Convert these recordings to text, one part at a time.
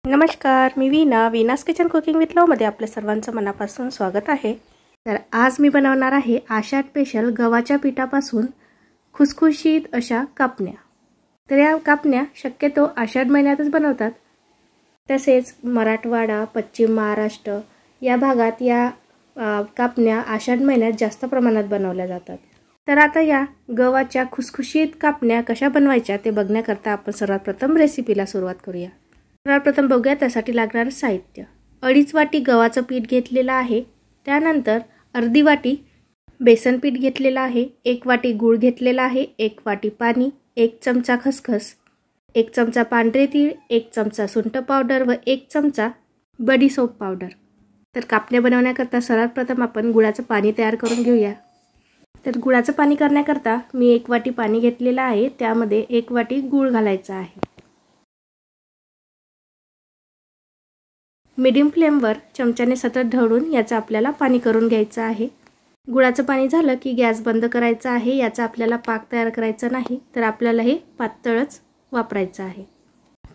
नमस्कार, मी वीनास kitchen cooking with लव मध्ये आपल्या सर्वांचं मनापासून स्वागत आहे। तर आज मी बनवणार आहे आषाढ स्पेशल गव्हाच्या पिठापासून खुसखुशीत अशा कापण्या। तर या कापण्या शक्यतो आषाढ महिन्यातच बनवतात। तसेच मराठवाडा, पश्चिम महाराष्ट्र या भागात या कापण्या आषाढ महिन्यात जास्त प्रमाणात बनवल्या जातात। तर आता या गव्हाच्या खुसखुशीत कापण्या कशा बनवायच्या ते बघण्याकरता आपण सर्वात प्रथम रेसिपीला सुरुवात करूया। प्रथम बघूया त्यासाठी लागणारे साहित्य। 2.5 वाटी गव्हाचं पीठ घेतलेलं आहे। त्यानंतर अर्धी वाटी बेसन पीठ घेतलेलं आहे, 1 वाटी गूळ घेतलेला आहे, 1 वाटी पाणी, 1 चमचा खसखस, 1 चमचा पांढरे तीळ, 1 चमचा सुंठ पावडर व 1 चमचा बडीशोप पावडर। तर कापण्या बनवण्याकरता सर्वात प्रथम आपण गुळाचं पाणी तयार करून घेऊया। तर गुळाचं पाणी करण्याकरता मी 1 वाटी पाणी घेतलेलं आहे, त्यामध्ये 1 वाटी गूळ घालायचा आहे। मीडियम फ्लेमवर चमच्याने सतत ढवळून याचं आपल्याला पाणी करून घ्यायचं आहे। गुळाचं पाणी झालं की गॅस बंद करायचा आहे। याचा आपल्याला पाक तयार करायचा नाही, तर आपल्याला हे पातळच वापरायचं आहे।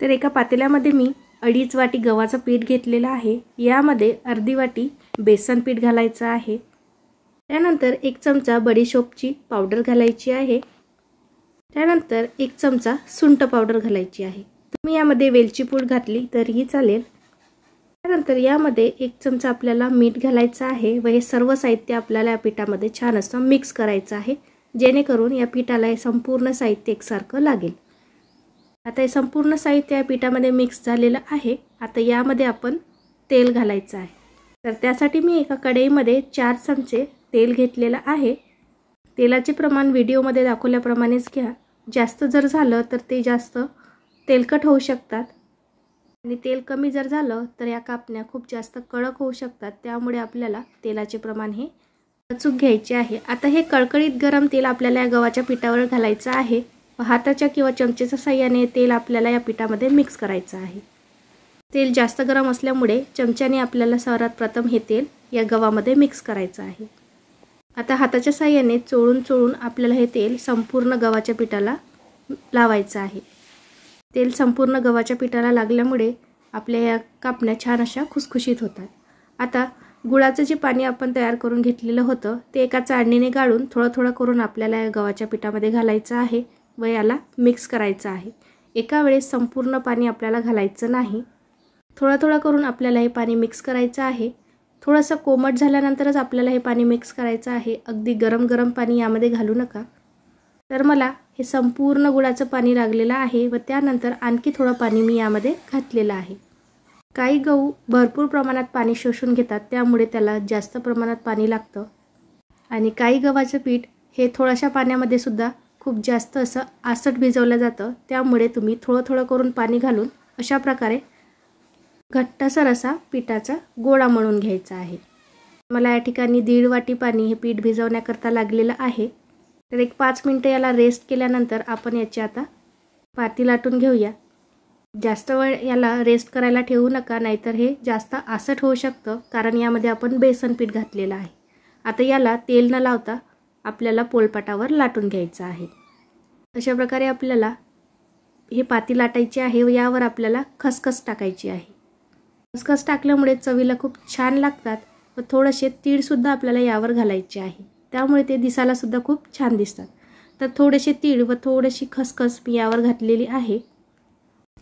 तर एका पातेल्यामध्ये मी 2.5 वाटी गव्हाचं पीठ घेतलेलं आहे, यामध्ये अर्धी वाटी बेसन पीठ घालायचं आहे। त्यानंतर 1 चमचा बडीशोपची पावडर घालायची आहे। त्यानंतर 1 चमचा सुंठ पावडर घालायची आहे। तुम्ही यामध्ये वेलची पूड घातली तरीही चालेल। त्यानंतर यामध्ये 1 चमचा आपल्याला मीठ घालायचं आहे व हे सर्व साहित्य आपल्याला या पिठामध्ये छान असं मिक्स करायचं आहे, जेणेकरून या पिठाला हे संपूर्ण साहित्य एकसारखं लागेल। आता हे संपूर्ण साहित्य या पिठामध्ये मिक्स झालेलं आहे। आता यामध्ये आपण तेल घालायचं आहे। तर त्यासाठी मी एका कढईमध्ये 4 चमचे तेल घेतलेलं आहे। तेलाचे प्रमाण व्हिडिओमध्ये दाखवल्याप्रमाणेच घ्या। जास्त जर झालं तर ते जास्त तेलकट होऊ शकतात आणि तेल कमी जर झालं तर या कापण्या खूप जास्त कडक होऊ शकतात, त्यामुळे आपल्याला तेलाचे प्रमाण हे अचूक घ्यायचे आहे। आता हे कळकळीत गरम तेल आपल्याला या गव्हाच्या पिठावर घालायचं आहे व हाताच्या किंवा चमचेच्या साहाय्याने तेल आपल्याला या पिठामध्ये मिक्स करायचं आहे। तेल जास्त गरम असल्यामुळे चमच्याने आपल्याला सर्वात प्रथम हे तेल या गव्हामध्ये मिक्स करायचं आहे। आता हाताच्या साहाय्याने चोळून आपल्याला हे तेल संपूर्ण गव्हाच्या पिठाला लावायचं आहे। तेल संपूर्ण गव्हाच्या पिठाला लागल्यामुळे आपल्या या कापण्या छान अशा खुसखुशीत होतात। आता गुळाचं जे पाणी आपण तयार करून घेतलेलं होतं ते एका चाळणीने गाळून थोडं करून आपल्याला या गव्हाच्या पिठामध्ये घालायचं आहे व याला मिक्स करायचं आहे। एका वेळेस संपूर्ण पाणी आपल्याला घालायचं नाही, थोडं करून आपल्याला हे पाणी मिक्स करायचं आहे। थोडंसं कोमट झाल्यानंतरच आपल्याला हे पाणी मिक्स करायचं आहे, अगदी गरम पाणी यामध्ये घालू नका। तर मला हे संपूर्ण गुळाचं पाणी लागलेलं आहे व त्यानंतर आणखी थोडं पाणी मी यामध्ये घातलेलं आहे। काही गहू भरपूर प्रमाणात पाणी शोषून घेतात, त्यामुळे त्याला जास्त प्रमाणात पाणी लागतं आणि काही गव्हाचं पीठ हे थोड्याशा पाण्यामध्ये सुद्धा खूप जास्त असं आसट भिजवलं जातं, त्यामुळे तुम्ही थोडं करून पाणी घालून अशा प्रकारे घट्टसर असा पिठाचा गोळा मळून घ्यायचा आहे। मला या ठिकाणी 1.5 वाटी पाणी हे पीठ भिजवण्याकरता लागलेलं आहे। तर एक 5 मिनिटं याला रेस्ट केल्यानंतर आपण याची आता पाती लाटून घेऊया। जास्त वेळ याला रेस्ट करायला ठेवू नका, नाहीतर हे जास्त आसट होऊ शकतं, कारण यामध्ये आपण बेसन पीठ घातलेलं आहे। आता याला तेल न लावता आपल्याला पोळपाटावर लाटून घ्यायचं आहे। अशा प्रकारे आपल्याला हे पाती लाटायची आहे व यावर आपल्याला खसखस टाकायची आहे। खसखस टाकल्यामुळे चवीला खूप छान लागतात व थोडेसे तीळ सुद्धा आपल्याला यावर घालायचे आहे, त्यामुळे ते दिसायला सुद्धा खूप छान दिसतात। तर थोडेसे तीळ व थोडीशी खसखस मी यावर घातलेली आहे।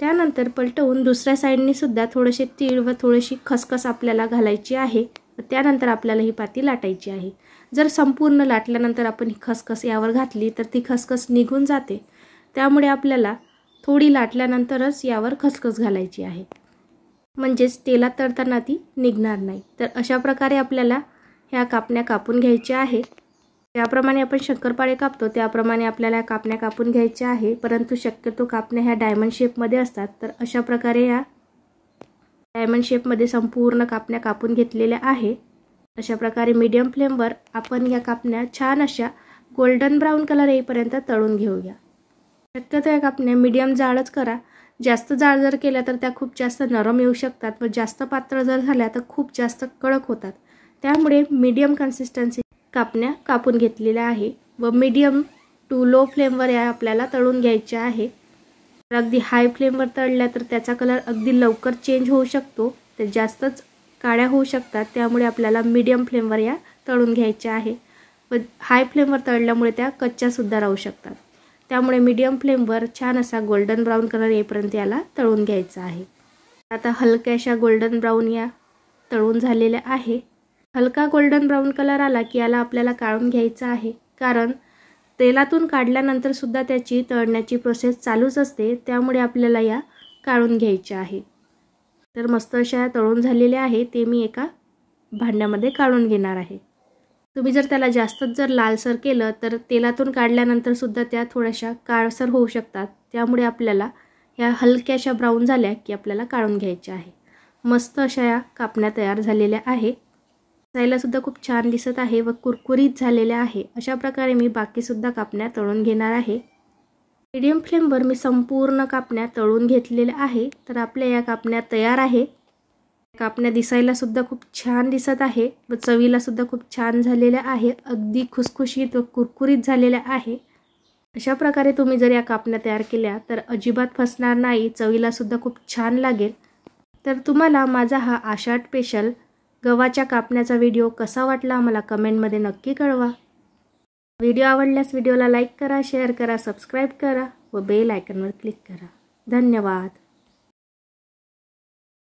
त्यानंतर पलटवून दुसऱ्या साइडने सुद्धा थोडेसे तीळ व थोडीशी खसखस आपल्याला घालायची आहे व त्यानंतर आपल्याला ही पाती लाटायची आहे। जर संपूर्ण लाटल्यानंतर आपण ही खसखस यावर घातली तर ती खसखस निघून जाते, त्यामुळे आपल्याला थोडी लाटल्यानंतरच यावर खसखस घालायची आहे, म्हणजेच तेलात तळताना ती निघणार नाही। तर अशा प्रकारे आपल्याला ह्या कापण्या कापून घ्यायच्या आहे। त्याप्रमाणे आपण शंकरपाळे कापतो त्याप्रमाणे आपल्याला कापण्या कापून घ्यायच्या आहे, परंतु शक्यतो कापण्या ह्या डायमंड शेपमध्ये असतात। तर अशा प्रकारे या डायमंड शेपमध्ये संपूर्ण कापण्या कापून घेतलेल्या आहे। अशा प्रकारे मीडियम फ्लेमवर आपण या कापण्या छान अशा गोल्डन ब्राऊन कलर येईपर्यंत तळून घेऊया। शक्यतो या कापण्या मीडियम जाडच करा, जास्त जाड जर केल्या तर त्या खूप जास्त नरम येऊ शकतात व जास्त पातळ जर झाल्या तर खूप जास्त कडक होतात, त्यामुळे मीडियम कन्सिस्टन्सी कापण्या कापून घेतलेल्या आहे व मीडियम टू लो फ्लेमवर या आपल्याला तळून घ्यायच्या आहे। तर अगदी हाय फ्लेमवर तळल्या तर त्याचा कलर अगदी लवकर चेंज होऊ शकतो, ते जास्तच काळ्या होऊ शकतात. त्यामुळे आपल्याला मीडियम फ्लेमवर या तळून घ्यायच्या आहे. व हाय फ्लेमवर तळल्यामुळे त्या कच्च्यासुद्धा राहू शकतात. त्यामुळे मीडियम फ्लेमवर छान असा गोल्डन ब्राऊन कलर येईपर्यंत याला तळून घ्यायचा आहे. आता हलक्याशा गोल्डन ब्राऊन या तळून झालेल्या आहे. हलका गोल्डन ब्राऊन कलर आला की याला आपल्याला काढून घ्यायचं आहे, कारण तेलातून काढल्यानंतर सुद्धा त्याची तळण्याची प्रोसेस चालूच असते. त्यामुळे आपल्याला या काढून घ्यायच्या आहे. तर मस्त अशा तळून झालेल्या आहे, ते मी एका भांड्यामध्ये काढून घेणार आहे. तुम्ही जर त्याला जास्तच जर लालसर केलं तर तेलातून काढल्यानंतर सुद्धा त्या थोड्याशा काळसर होऊ शकतात. त्यामुळे आपल्याला या हलक्याशा ब्राऊन झाल्या की आपल्याला काढून घ्यायच्या आहे. मस्त अशा या कापण्या तयार झालेल्या आहे. दिसायला सुद्धा खूप छान दिसत आहे व कुरकुरीत झालेल्या आहे. अशा प्रकारे मी बाकीसुद्धा कापण्या तळून घेणार आहे. मीडियम फ्लेमवर मी संपूर्ण कापण्या तळून घेतलेल्या आहे. तर आपल्या या कापण्या तयार आहे. कापण्या दिसायला सुद्धा खूप छान दिसत आहे व चवीला सुद्धा खूप छान झालेल्या आहे. अगदी खुसखुशीत व कुरकुरीत झालेल्या आहे. अशा प्रकारे तुम्ही जर या कापण्या तयार केल्या तर अजिबात फसणार नाही, चवीला सुद्धा खूप छान लागेल. तर तुम्हाला माझा हा आषाढ स्पेशल गव्हाच्या कापण्याचा व्हिडिओ कसा वाटला मला कमेंटमध्ये नक्की कळवा. व्हिडिओ आवडल्यास व्हिडिओला लाईक करा, शेअर करा, सबस्क्राईब करा व बेल आयकॉनवर क्लिक करा. धन्यवाद.